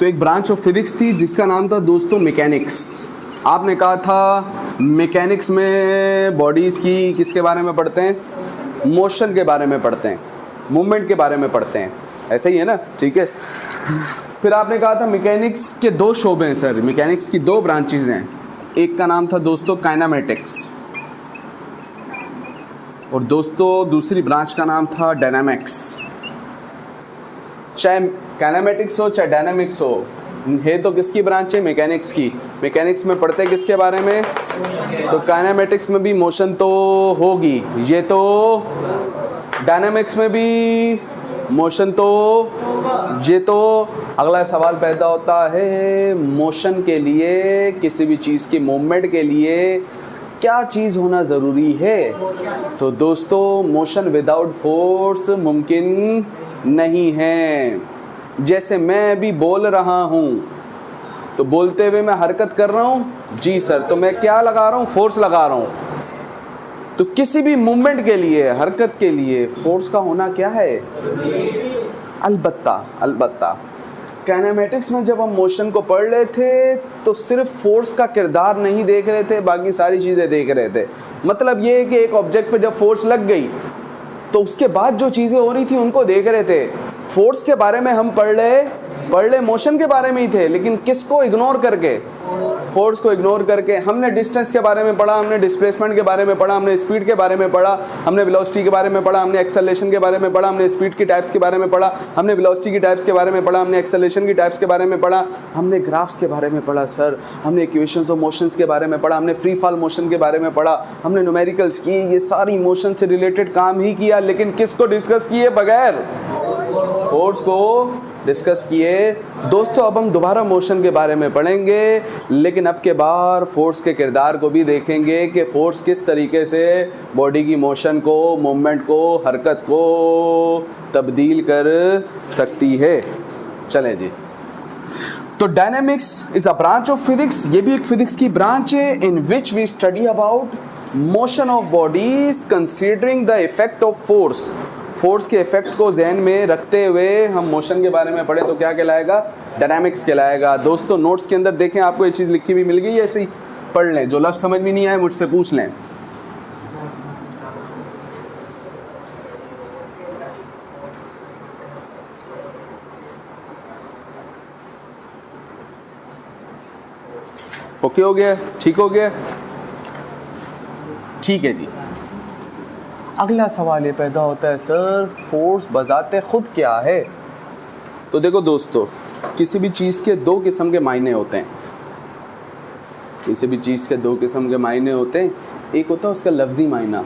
तो एक branch of physics थी जिसका नाम था दोस्तों मैकेनिक्स। आपने कहा था मैकेनिक्स में बॉडीज़ की किसके बारे में पढ़ते हैं? मोशन के बारे में पढ़ते हैं, मूवमेंट के बारे में पढ़ते हैं, ऐसा ही है ना? ठीक है। फिर आपने कहा था मैकेनिक्स के दो शोबे हैं सर, मैकेनिक्स की दो ब्रांचेज हैं। एक का नाम था दोस्तों काइनेमेटिक्स और दोस्तों दूसरी ब्रांच का नाम था डायनामिक्स। चाहे काइनेमेटिक्स हो चाहे डायनामिक्स हो, है तो किसकी ब्रांच है? मैकेनिक्स की। मैकेनिक्स में पढ़ते किसके बारे में? तो काइनेमेटिक्स में भी मोशन तो होगी, ये तो डायनामिक्स में भी मोशन तो, ये तो। अगला सवाल पैदा होता है मोशन के लिए, किसी भी चीज़ की मूवमेंट के लिए क्या चीज़ होना ज़रूरी है? तो दोस्तों मोशन विदाउट फोर्स मुमकिन नहीं है। जैसे मैं अभी बोल रहा हूँ तो बोलते हुए मैं हरकत कर रहा हूँ, जी सर, तो मैं क्या लगा रहा हूँ? फोर्स लगा रहा हूँ। तो किसी भी मूवमेंट के लिए, हरकत के लिए फोर्स का होना क्या है? अलबत्ता काइनेमेटिक्स में जब हम मोशन को पढ़ रहे थे तो सिर्फ फोर्स का किरदार नहीं देख रहे थे, बाकी सारी चीज़ें देख रहे थे। मतलब ये है कि एक ऑब्जेक्ट पे जब फोर्स लग गई तो उसके बाद जो चीज़ें हो रही थी उनको देख रहे थे। फोर्स के बारे में हम पढ़ रहे मोशन के बारे में ही थे, लेकिन किसको इग्नोर करके? फोर्स को इग्नोर करके। हमने डिस्टेंस के बारे में पढ़ा, हमने डिस्प्लेसमेंट के बारे में पढ़ा, हमने स्पीड के बारे में पढ़ा, हमने वेलोसिटी के बारे में पढ़ा, हमने एक्सेलरेशन के बारे में पढ़ा, हमने स्पीड की टाइप्स के बारे में पढ़ा, हमने वेलोसिटी की टाइप्स के बारे में पढ़ा, हमने एक्सेलरेशन की टाइप्स के बारे में पढ़ा, हमने ग्राफ्स के बारे में पढ़ा सर, हमने इक्वेशंस ऑफ मोशंस के बारे में पढ़ा, हमने फ्री फॉल मोशन के बारे में पढ़ा, हमने न्यूमेरिकल्स किए, ये सारी मोशन से रिलेटेड काम ही किया, लेकिन किसको डिस्कस किए बगैर? फोर्स को डिस्कस किए। दोस्तों अब हम दोबारा मोशन के बारे में पढ़ेंगे, लेकिन अब के बार फोर्स के किरदार को भी देखेंगे कि फोर्स किस तरीके से बॉडी की मोशन को, मूवमेंट को, हरकत को तब्दील कर सकती है। चलें जी। तो dynamics is a branch of physics, ये भी एक फिजिक्स की ब्रांच है, in which we study about motion of bodies considering the effect of force. Force के इफेक्ट को जहन में रखते हुए हम मोशन के बारे में पढ़े तो क्या कहलाएगा? डायनामिक्स कहलाएगा। दोस्तों नोट्स के अंदर देखें, आपको ये चीज़ लिखी हुई मिल गई है, ऐसे ही पढ़ लें। जो लफ्ज़ समझ में नहीं आए मुझसे पूछ लें। ओके हो गया? ठीक हो गया? ठीक है जी। अगला सवाल ये पैदा होता है सर, फोर्स बजाते खुद क्या है? तो देखो दोस्तों, किसी भी चीज़ के दो किस्म के मायने होते हैं। किसी भी चीज़ के दो किस्म के मायने होते हैं। एक होता है उसका लफ्ज़ी मायना,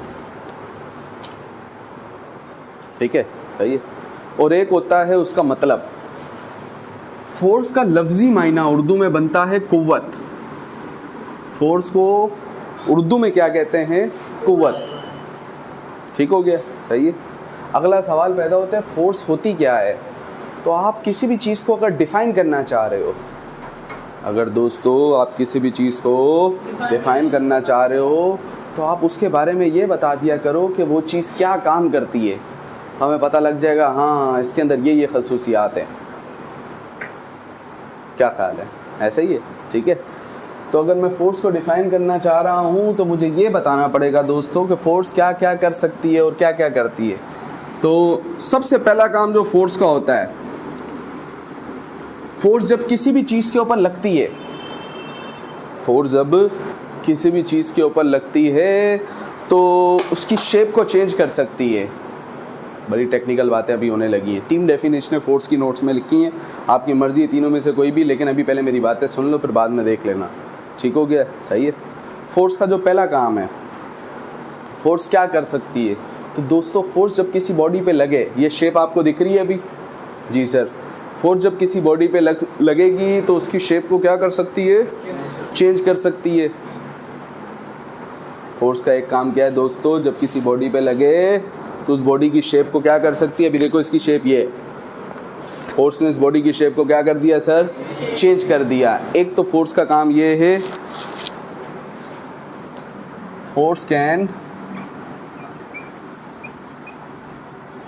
ठीक है, सही है, और एक होता है उसका मतलब। फोर्स का लफ्ज़ी मायना उर्दू में बनता है कुव्वत। फोर्स को उर्दू में क्या कहते हैं? कुव्वत। ठीक हो गया? सही है। अगला सवाल पैदा होता है फोर्स होती क्या है? तो आप किसी भी चीज़ को अगर डिफ़ाइन करना चाह रहे हो, अगर दोस्तों आप किसी भी चीज़ को डिफ़ाइन करना चाह रहे हो तो आप उसके बारे में ये बता दिया करो कि वो चीज़ क्या काम करती है। हमें पता लग जाएगा हाँ इसके अंदर ये खसूसियात हैं। क्या ख्याल है? ऐसा ही है? ठीक है। तो अगर मैं फ़ोर्स को डिफ़ाइन करना चाह रहा हूँ तो मुझे ये बताना पड़ेगा दोस्तों कि फ़ोर्स क्या क्या कर सकती है और क्या क्या करती है। तो सबसे पहला काम जो फ़ोर्स का होता है, फ़ोर्स जब किसी भी चीज़ के ऊपर लगती है, फ़ोर्स जब किसी भी चीज़ के ऊपर लगती है तो उसकी शेप को चेंज कर सकती है। बड़ी टेक्निकल बातें अभी होने लगी हैं। 3 डेफिनेशनें फ़ोर्स की नोट्स में लिखी हैं, आपकी मर्ज़ी है तीनों में से कोई भी, लेकिन अभी पहले मेरी बातें सुन लो फिर बाद में देख लेना। ठीक हो गया? सही है। फोर्स का जो पहला काम है, फोर्स क्या कर सकती है? तो दोस्तों फोर्स जब किसी बॉडी पे लगे, ये शेप आपको दिख रही है अभी? जी सर। फोर्स जब किसी बॉडी पे लगेगी तो उसकी शेप को क्या कर सकती है? चेंज कर सकती है। फोर्स का एक काम क्या है दोस्तों, जब किसी बॉडी पे लगे तो उस बॉडी की शेप को क्या कर सकती है? अभी देखो इसकी शेप ये, फोर्स ने इस बॉडी की शेप को क्या कर दिया सर? चेंज कर दिया। एक तो फोर्स का काम ये है, force can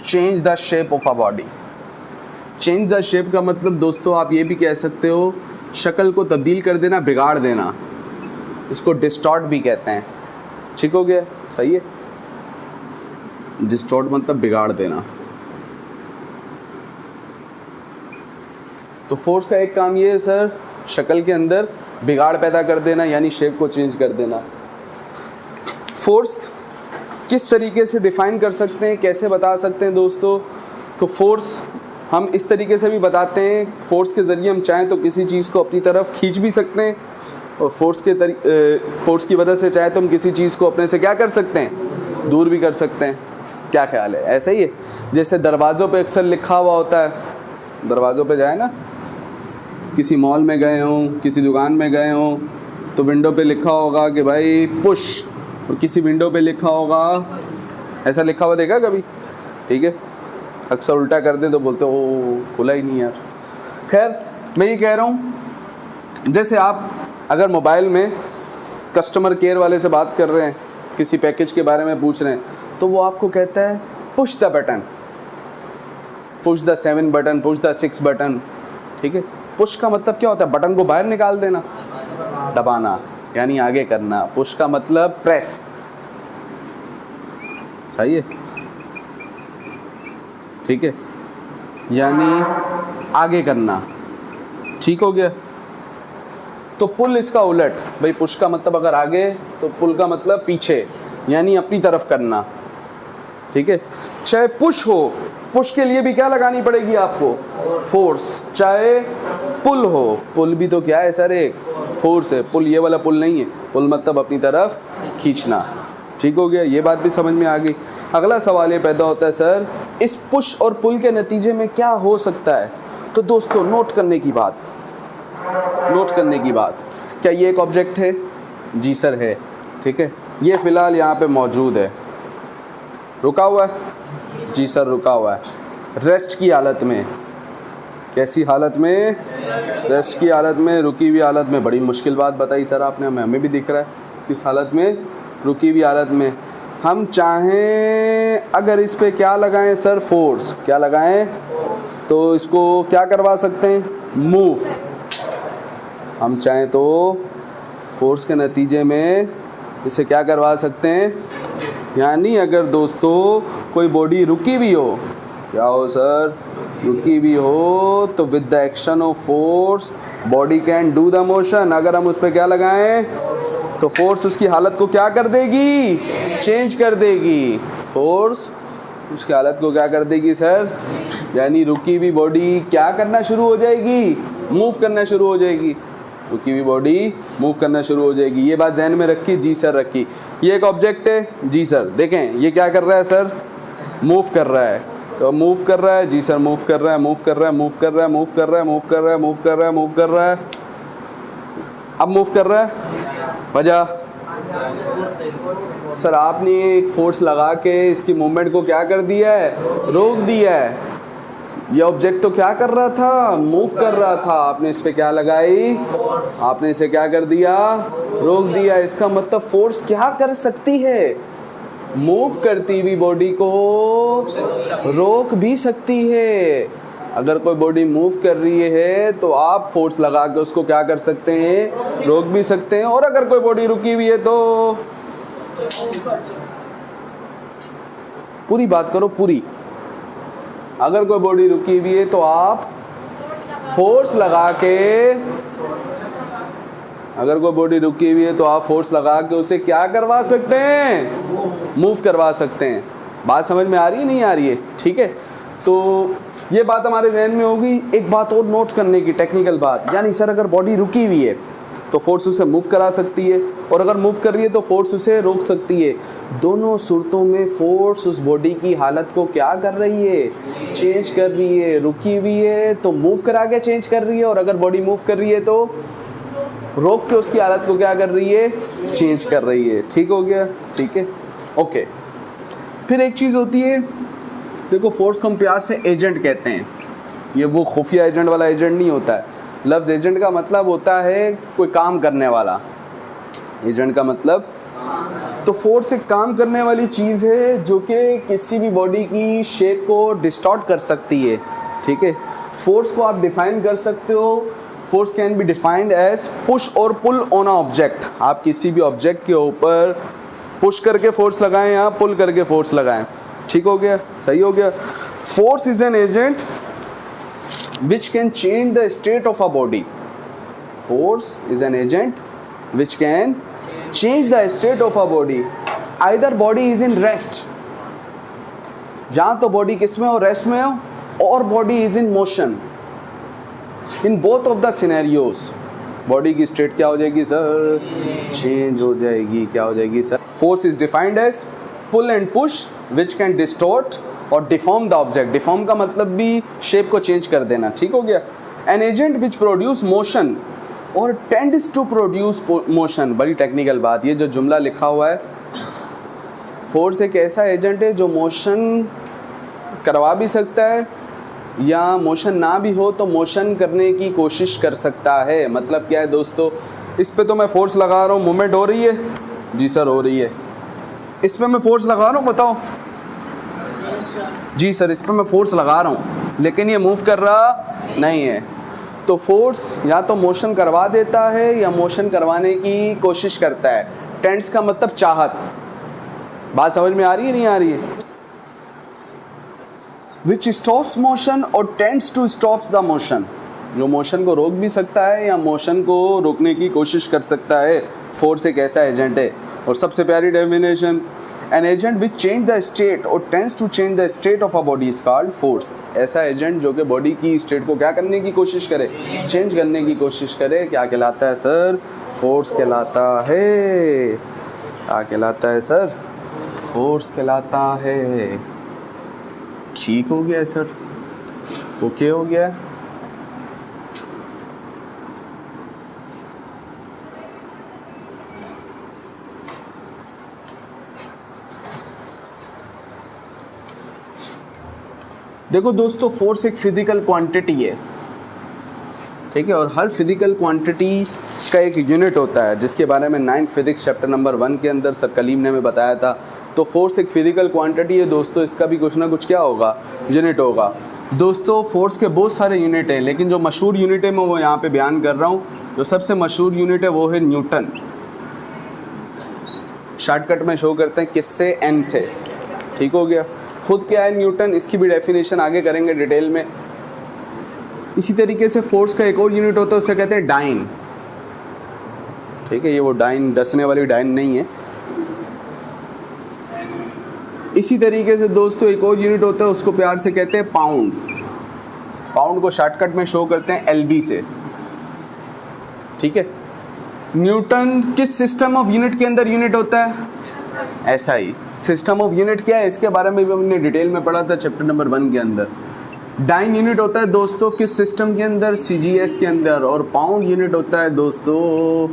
change the shape of a body. Change the shape का मतलब दोस्तों आप ये भी कह सकते हो शक्ल को तब्दील कर देना, बिगाड़ देना, इसको डिस्टॉर्ट भी कहते हैं। ठीक हो गया, सही है। डिस्टॉर्ट मतलब बिगाड़ देना। तो फोर्स का एक काम ये है सर, शक्ल के अंदर बिगाड़ पैदा कर देना, यानी शेप को चेंज कर देना। फोर्स किस तरीके से डिफाइन कर सकते हैं, कैसे बता सकते हैं दोस्तों? तो फोर्स हम इस तरीके से भी बताते हैं, फोर्स के ज़रिए हम चाहें तो किसी चीज़ को अपनी तरफ खींच भी सकते हैं, और फोर्स की वजह से चाहे तो हम किसी चीज़ को अपने से क्या कर सकते हैं, दूर भी कर सकते हैं। क्या ख्याल है? ऐसा ही है जैसे दरवाज़ों पे अक्सर लिखा हुआ होता है, दरवाज़ों पे जाए ना, किसी मॉल में गए हों, किसी दुकान में गए हों, तो विंडो पे लिखा होगा कि भाई पुश, और किसी विंडो पे लिखा होगा, ऐसा लिखा हुआ देखा कभी? ठीक है, अक्सर उल्टा कर दें तो बोलते ओ खुला ही नहीं यार। खैर मैं ये कह रहा हूँ, जैसे आप अगर मोबाइल में कस्टमर केयर वाले से बात कर रहे हैं, किसी पैकेज के बारे में पूछ रहे हैं, तो वो आपको कहता है push the button, push the 7 button, push the 6 button. ठीक है, पुश का मतलब क्या होता है? बटन को बाहर निकाल देना, दबाना, यानी आगे करना। पुश का मतलब प्रेस, सही है, ठीक है, यानी आगे करना। ठीक हो गया। तो पुल इसका उलट, भाई पुश का मतलब अगर आगे, तो पुल का मतलब पीछे, यानी अपनी तरफ करना। ठीक है, चाहे पुश हो, पुश के लिए भी क्या लगानी पड़ेगी आपको? फोर्स। चाहे पुल हो, पुल भी तो क्या है सर? एक फोर्स है। पुल ये वाला पुल नहीं है, पुल मतलब अपनी तरफ खींचना। ठीक हो गया, ये बात भी समझ में आ गई। अगला सवाल ये पैदा होता है सर, इस पुश और पुल के नतीजे में क्या हो सकता है? तो दोस्तों नोट करने की बात, नोट करने की बात, क्या ये एक ऑब्जेक्ट है? जी सर है। ठीक है, ये फ़िलहाल यहाँ पे मौजूद है, रुका हुआ है? जी सर रुका हुआ है, रेस्ट की हालत में। कैसी हालत में? रेस्ट की हालत में, रुकी हुई हालत में। बड़ी मुश्किल बात बताई सर आपने, हमें भी दिख रहा है किस हालत में, रुकी हुई हालत में। हम चाहें अगर इस पे क्या लगाएं सर? फोर्स। क्या लगाएं? तो इसको क्या करवा सकते हैं? मूव। हम चाहें तो फोर्स के नतीजे में इसे क्या करवा सकते हैं? यानी अगर दोस्तों कोई बॉडी रुकी भी हो, क्या हो सर? रुकी भी हो, तो with the action of force body can do the motion. अगर हम उस पर क्या लगाएं तो फोर्स उसकी हालत को क्या कर देगी? चेंज कर देगी। फोर्स उसकी हालत को क्या कर देगी सर? यानी रुकी हुई बॉडी क्या करना शुरू हो जाएगी? मूव करना शुरू हो जाएगी। रुकी हुई बॉडी मूव करना शुरू हो जाएगी। ये बात ध्यान में रखी? जी सर रखी। ये एक ऑब्जेक्ट है? जी सर। देखें ये क्या कर रहा है सर? मूव कर रहा है। तो मूव कर रहा है? जी सर मूव कर रहा है, मूव कर रहा है, मूव कर रहा है, मूव कर रहा है, मूव कर रहा है, मूव कर रहा है, मूव कर रहा है। अब मूव कर रहा है, वजह सर आपने एक फोर्स लगा के इसकी मूवमेंट को क्या कर दिया है? रोक दिया है। ये ऑब्जेक्ट तो क्या कर रहा था? मूव कर रहा था। आपने इस पे क्या लगाई? आपने इसे क्या कर दिया? रोक दिया। इसका मतलब फोर्स क्या कर सकती है? मूव करती हुई बॉडी को रोक भी सकती है। अगर कोई बॉडी मूव कर रही है तो आप फोर्स लगा के उसको क्या कर सकते हैं? रोक भी सकते हैं। और अगर कोई बॉडी रुकी हुई है तो पूरी बात करो, पूरी। अगर कोई बॉडी रुकी हुई है तो आप फोर्स लगा के, अगर कोई बॉडी रुकी हुई है तो आप फोर्स लगा के उसे क्या करवा सकते हैं? मूव करवा सकते हैं। बात समझ में आ रही है? नहीं आ रही है? ठीक है, तो ये बात हमारे जहन में होगी। एक बात और नोट करने की, टेक्निकल बात, यानी सर अगर बॉडी रुकी हुई है तो फोर्स उसे मूव करा सकती है, और अगर मूव कर रही है तो फोर्स उसे रोक सकती है। दोनों सूरतों में फोर्स उस बॉडी की हालत को क्या कर रही है? चेंज कर रही है। रुकी हुई है तो मूव करा के चेंज कर रही है, और अगर बॉडी मूव कर रही है तो रोक के उसकी हालत को क्या कर रही है? चेंज कर रही है। ठीक हो गया? ठीक है, ओके। फिर एक चीज़ होती है, देखो फोर्स को हम प्यार से एजेंट कहते हैं। ये वो खुफिया एजेंट वाला एजेंट नहीं होता है। लफ्ज़ एजेंट का मतलब होता है कोई काम करने वाला। एजेंट का मतलब, तो फोर्स एक काम करने वाली चीज़ है जो कि किसी भी बॉडी की शेप को डिस्टॉर्ट कर सकती है, ठीक है। फोर्स को आप डिफाइन कर सकते हो, force can be defined as push और पुल ऑन अ ऑब्जेक्ट। आप किसी भी ऑब्जेक्ट के ऊपर पुश करके फोर्स लगाएं या पुल करके फोर्स लगाएं, ठीक हो गया, सही हो गया। Force is an agent which can change the state of a body. Force is an agent which can change the state of a body. Either body is in rest, या तो बॉडी किस में हो, रेस्ट में हो, और body is in motion. In both of the scenarios body की state क्या हो जाएगी सर, चेंज हो जाएगी। क्या हो जाएगी sir? Force is defined as pull and push which can distort और डिफॉर्म द ऑब्जेक्ट। डिफॉर्म का मतलब भी शेप को चेंज कर देना, ठीक हो गया। N agent which produce motion और टेंड्स टू प्रोड्यूस मोशन। बड़ी टेक्निकल बात, ये जो जुमला लिखा हुआ है, फोर्स एक ऐसा एजेंट है जो मोशन करवा भी सकता है या मोशन ना भी हो तो मोशन करने की कोशिश कर सकता है। मतलब क्या है दोस्तों, इस पे तो मैं फोर्स लगा रहा हूँ, मूवमेंट हो रही है, जी सर हो रही है। इस पे मैं फोर्स लगा रहा हूँ, बताओ जी सर, इस पे मैं फोर्स लगा रहा हूँ लेकिन ये मूव कर रहा नहीं है। तो फोर्स या तो मोशन करवा देता है या मोशन करवाने की कोशिश करता है। टेंड्स का मतलब चाहत। बात समझ में आ रही है, नहीं आ रही है? विच स्टॉप्स मोशन और tends to stops the motion. जो मोशन को रोक भी सकता है या मोशन को रोकने की कोशिश कर सकता है। फोर्स एक ऐसा एजेंट है। और सबसे प्यारी definition, an agent which change the state or tends to change the state of a body is called force. ऐसा एजेंट जो कि बॉडी की स्टेट को क्या करने की कोशिश करे, चेंज करने की कोशिश करे, क्या कहलाता है सर? फोर्स कहलाता है। क्या कहलाता है सर? फोर्स कहलाता है। ठीक हो गया सर, ओके हो गया। देखो दोस्तों, फोर्स एक फिजिकल क्वांटिटी है, ठीक है, और हर फिजिकल क्वांटिटी का एक यूनिट होता है जिसके बारे में 9th फिजिक्स चैप्टर नंबर 1 के अंदर सर कलीम ने हमें बताया था। तो फोर्स एक फिजिकल क्वांटिटी है दोस्तों, इसका भी कुछ ना कुछ क्या होगा, यूनिट होगा। दोस्तों फोर्स के बहुत सारे यूनिट हैं लेकिन जो मशहूर यूनिट है मैं वो यहाँ पे बयान कर रहा हूँ। जो सबसे मशहूर यूनिट है वो है न्यूटन। शॉर्टकट में शो करते हैं किससे, एन से, ठीक हो गया। खुद क्या है न्यूटन, इसकी भी डेफिनेशन आगे करेंगे डिटेल में। इसी तरीके से फोर्स का एक और यूनिट होता है, उसे कहते हैं डाइन, ठीक है। ये वो डाइन डसने वाली डाइन नहीं है। इसी तरीके से दोस्तों एक और यूनिट होता है, उसको प्यार से कहते हैं पाउंड। पाउंड को शॉर्टकट में शो करते हैं एलबी से, ठीक है। न्यूटन किस सिस्टम ऑफ यूनिट के अंदर यूनिट होता है? एसआई। सिस्टम ऑफ यूनिट क्या है इसके बारे में भी हमने डिटेल में पढ़ा था चैप्टर नंबर 1 के अंदर। डाइन यूनिट होता है दोस्तों किस सिस्टम के अंदर? सीजीएस के अंदर। और पाउंड यूनिट होता है दोस्तों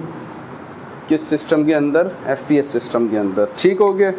किस सिस्टम के अंदर? एफपीएस सिस्टम के अंदर, ठीक हो गया।